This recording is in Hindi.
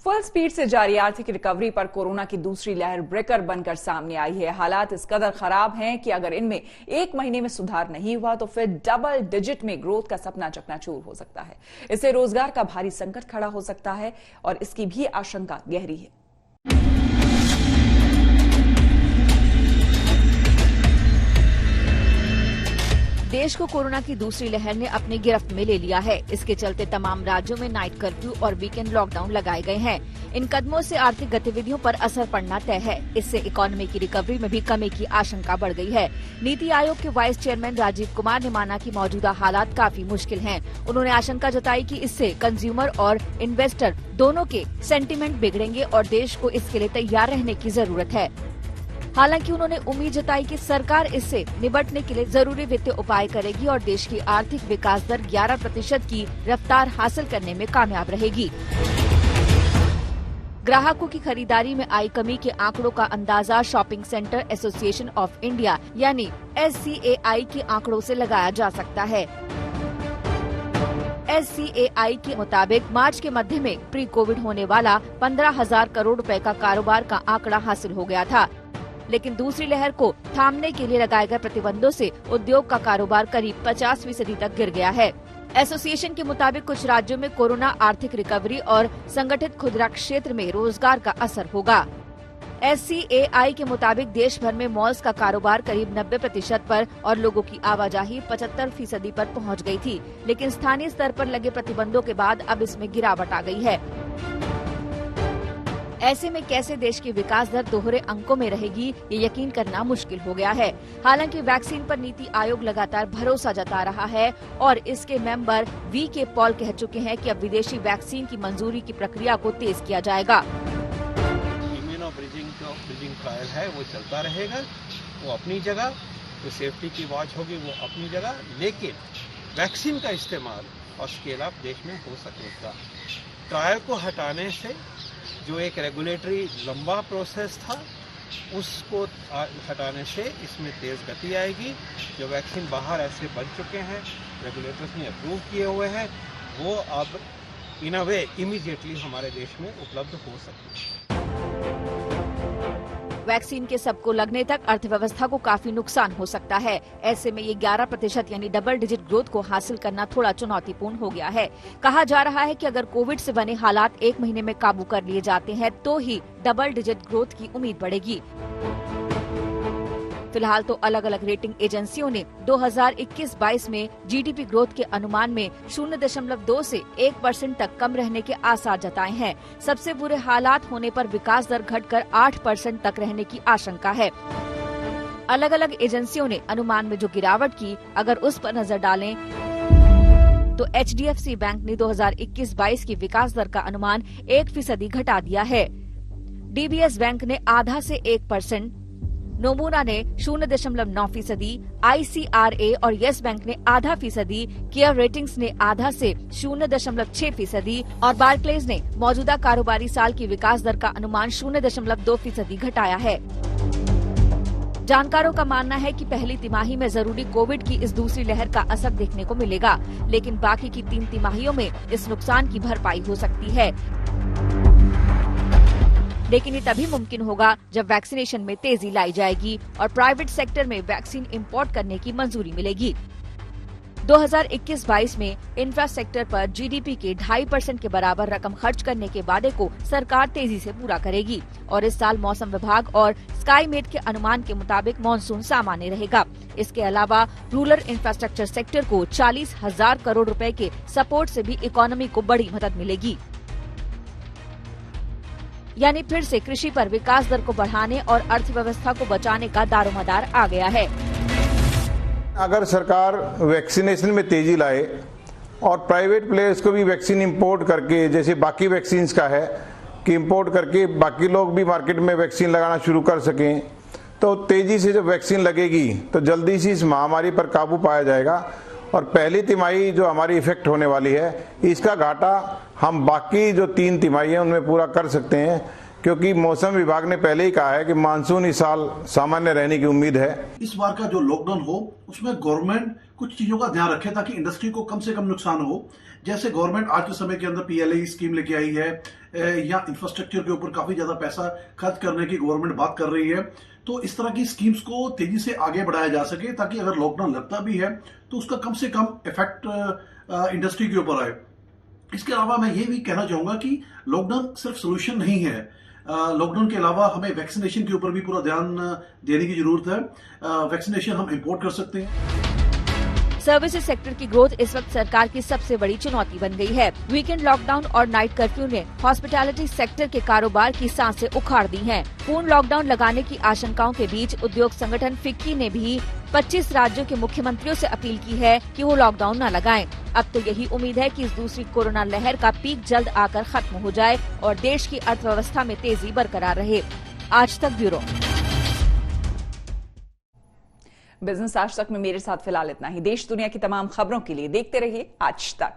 फुल स्पीड से जारी आर्थिक रिकवरी पर कोरोना की दूसरी लहर ब्रेकर बनकर सामने आई है। हालात इस कदर खराब हैं कि अगर इनमें एक महीने में सुधार नहीं हुआ तो फिर डबल डिजिट में ग्रोथ का सपना चकनाचूर हो सकता है। इससे रोजगार का भारी संकट खड़ा हो सकता है और इसकी भी आशंका गहरी है। देश को कोरोना की दूसरी लहर ने अपनी गिरफ्त में ले लिया है। इसके चलते तमाम राज्यों में नाइट कर्फ्यू और वीकेंड लॉकडाउन लगाए गए हैं। इन कदमों से आर्थिक गतिविधियों पर असर पड़ना तय है। इससे इकोनॉमी की रिकवरी में भी कमी की आशंका बढ़ गई है। नीति आयोग के वाइस चेयरमैन राजीव कुमार ने माना कि मौजूदा हालात काफी मुश्किल हैं। उन्होंने आशंका जताई कि इससे कंज्यूमर और इन्वेस्टर दोनों के सेंटीमेंट बिगड़ेंगे और देश को इसके लिए तैयार रहने की जरूरत है। हालांकि उन्होंने उम्मीद जताई कि सरकार इससे निपटने के लिए जरूरी वित्तीय उपाय करेगी और देश की आर्थिक विकास दर 11% की रफ्तार हासिल करने में कामयाब रहेगी। ग्राहकों की खरीदारी में आई कमी के आंकड़ों का अंदाजा shopping centre association of India यानी SCAI के आंकड़ों से लगाया जा सकता है। SCAI के मुताबिक मार्च के मध्य में प्री कोविड होने वाला 15,000 करोड़ रुपए का कारोबार का आंकड़ा हासिल हो गया था, लेकिन दूसरी लहर को थामने के लिए लगाए गए प्रतिबंधों से उद्योग का कारोबार करीब 50% तक गिर गया है। एसोसिएशन के मुताबिक कुछ राज्यों में कोरोना आर्थिक रिकवरी और संगठित खुदरा क्षेत्र में रोजगार का असर होगा। SCAI के मुताबिक देश भर में मॉल्स का कारोबार करीब 90% पर और लोगों की आवाजाही 75% पर पहुंच गई थी, लेकिन स्थानीय स्तर पर लगे प्रतिबंधों के बाद अब इसमें गिरावट आ गई है। ऐसे में कैसे देश की विकास दर दोहरे अंकों में रहेगी, ये यकीन करना मुश्किल हो गया है। हालांकि वैक्सीन पर नीति आयोग लगातार भरोसा जता रहा है और इसके मेंबर VK पॉल कह चुके हैं कि अब विदेशी वैक्सीन की मंजूरी की प्रक्रिया को तेज किया जाएगा। इम्यूनो ब्रिजिंग ट्रायल है वो चलता रहेगा, वो अपनी जगह, जो सेफ्टी की वॉच होगी वो अपनी जगह, लेकिन वैक्सीन का इस्तेमाल और स्केल अप देश में हो सकेगा। ट्रायल को हटाने से जो एक रेगुलेटरी लंबा प्रोसेस था उसको हटाने से इसमें तेज गति आएगी। जो वैक्सीन बाहर ऐसे बन चुके हैं, रेगुलेटर्स ने अप्रूव किए हुए हैं, वो अब इन अ वे इमीडिएटली हमारे देश में उपलब्ध हो सकते हैं। वैक्सीन के सबको लगने तक अर्थव्यवस्था को काफी नुकसान हो सकता है। ऐसे में ये 11% यानी डबल डिजिट ग्रोथ को हासिल करना थोड़ा चुनौतीपूर्ण हो गया है। कहा जा रहा है कि अगर कोविड से बने हालात एक महीने में काबू कर लिए जाते हैं तो ही डबल डिजिट ग्रोथ की उम्मीद बढ़ेगी। फिलहाल तो अलग अलग रेटिंग एजेंसियों ने 2021-22 में GDP ग्रोथ के अनुमान में 0.2 से 1% तक कम रहने के आसार जताए हैं। सबसे बुरे हालात होने पर विकास दर घटकर 8% तक रहने की आशंका है। अलग अलग एजेंसियों ने अनुमान में जो गिरावट की, अगर उस पर नजर डालें तो HDFC बैंक ने 2021-22 की विकास दर का अनुमान 1% घटा दिया है। DBS बैंक ने आधा से 1%, नोमूना ने 0.9%, ICRA और येस बैंक ने आधा फीसदी, केयर रेटिंग्स ने आधा से 0.6% और बार्कलेज ने मौजूदा कारोबारी साल की विकास दर का अनुमान 0.2% घटाया है। जानकारों का मानना है कि पहली तिमाही में जरूरी कोविड की इस दूसरी लहर का असर देखने को मिलेगा, लेकिन बाकी की 3 तिमाहियों में इस नुकसान की भरपाई हो सकती है। लेकिन ये तभी मुमकिन होगा जब वैक्सीनेशन में तेजी लाई जाएगी और प्राइवेट सेक्टर में वैक्सीन इंपोर्ट करने की मंजूरी मिलेगी। 2021-22 में इंफ्रास्ट्रक्चर पर GDP के 2.5% के बराबर रकम खर्च करने के वादे को सरकार तेजी से पूरा करेगी और इस साल मौसम विभाग और स्काईमेट के अनुमान के मुताबिक मानसून सामान्य रहेगा। इसके अलावा रूरल इंफ्रास्ट्रक्चर सेक्टर को 40,000 करोड़ रुपए के सपोर्ट से भी इकोनॉमी को बड़ी मदद मिलेगी। यानी फिर से कृषि पर विकास दर को बढ़ाने और अर्थव्यवस्था को बचाने का दारोमदार आ गया है। अगर सरकार वैक्सीनेशन में तेजी लाए और प्राइवेट प्लेयर्स को भी वैक्सीन इंपोर्ट करके, जैसे बाकी वैक्सीन्स का है कि इंपोर्ट करके बाकी लोग भी मार्केट में वैक्सीन लगाना शुरू कर सकें, तो तेजी से जब वैक्सीन लगेगी तो जल्दी से इस महामारी पर काबू पाया जाएगा और पहली तिमाही जो हमारी इफेक्ट होने वाली है, इसका घाटा हम बाकी जो 3 तिमाही है उनमें पूरा कर सकते हैं, क्योंकि मौसम विभाग ने पहले ही कहा है कि मानसून इस साल सामान्य रहने की उम्मीद है। इस बार का जो लॉकडाउन हो उसमें गवर्नमेंट कुछ चीजों का ध्यान रखे ताकि इंडस्ट्री को कम से कम नुकसान हो। जैसे गवर्नमेंट आज के समय के अंदर PLI स्कीम लेके आई है या इंफ्रास्ट्रक्चर के ऊपर काफी ज्यादा पैसा खर्च करने की गवर्नमेंट बात कर रही है, तो इस तरह की स्कीम्स को तेजी से आगे बढ़ाया जा सके ताकि अगर लॉकडाउन लगता भी है तो उसका कम से कम इफेक्ट इंडस्ट्री के ऊपर आए। इसके अलावा मैं ये भी कहना चाहूंगा कि लॉकडाउन सिर्फ सोल्यूशन नहीं है। लॉकडाउन के अलावा हमें वैक्सीनेशन के ऊपर भी पूरा ध्यान देने की जरूरत है। वैक्सीनेशन हम इंपोर्ट कर सकते हैं। सर्विसेज सेक्टर की ग्रोथ इस वक्त सरकार की सबसे बड़ी चुनौती बन गई है। वीकेंड लॉकडाउन और नाइट कर्फ्यू ने हॉस्पिटैलिटी सेक्टर के कारोबार की सांसें उखाड़ दी हैं। पूर्ण लॉकडाउन लगाने की आशंकाओं के बीच उद्योग संगठन फिक्की ने भी 25 राज्यों के मुख्यमंत्रियों से अपील की है कि वो लॉकडाउन न लगाएं। अब तो यही उम्मीद है कि इस दूसरी कोरोना लहर का पीक जल्द आकर खत्म हो जाए और देश की अर्थव्यवस्था में तेजी बरकरार रहे। आज तक ब्यूरो। बिजनेस आज तक में मेरे साथ फिलहाल इतना ही। देश दुनिया की तमाम खबरों के लिए देखते रहिए आज तक।